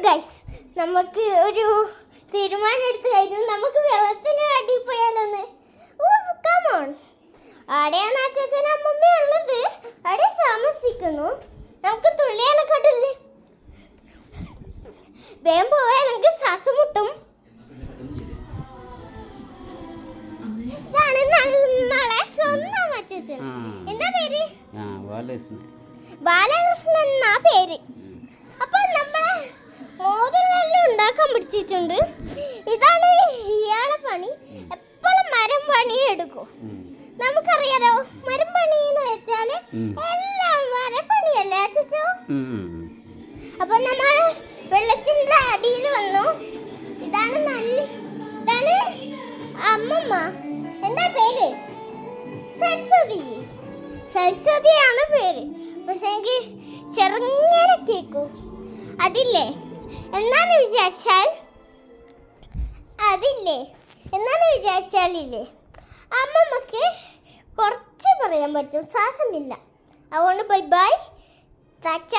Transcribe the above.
Guys, നമുക്ക് ഒരു തീരുമാനം എടുത്തു കഴിഞ്ഞു. നമുക്ക് വെള്ളത്തിന് അടിയിൽ പോയാലൊന്ന്. കമോൺ. അവിടെയാണ് അച്ഛനും അമ്മമ്മയും ഉള്ളത്. അവിടെ താമസിക്കുന്നു. നമുക്ക് തുള്ളിയാലക്കട്ടില്ലേ, വേഗം പോയാൽ നമുക്ക് ശ്വാസം മുട്ടും. ഇതാണ് നമ്മളെ സ്വന്തം അച്ഛൻ. എന്താ പേര്? ബാലകൃഷ്ണൻ എന്നാ പേര്. അപ്പൊ നമ്മളെ മോതിരെല്ലാം ഉണ്ടാക്കാൻ പഠിച്ചിട്ടുണ്ട്. ഇതാണ് ഇയാളെ പണി. എപ്പോഴും മരം പണി എടുക്കും. നമുക്കറിയാലോ, മരം പണി എന്ന് വെച്ചാല് എല്ലാം മരപ്പണിയല്ലേ അച്ഛോ. അപ്പൊ നമ്മൾ വെള്ളത്തിന്റെ അടിയിൽ വന്നു. ഇതാണ് ഇതാണ് അമ്മമ്മ. എന്താ പേര്? സരസ്വതിയാണ് പേര്. പക്ഷെ എനിക്ക് ചെറുങ്ങനെ കേക്കൂ. അതില്ലേ എന്നാന്ന് വിചാരിച്ചാലില്ലേ അമ്മമ്മക്ക് കുറച്ച് പറയാൻ പറ്റും, ശ്വാസമില്ല. അതുകൊണ്ട് ബൈ ബൈ, ടാറ്റ.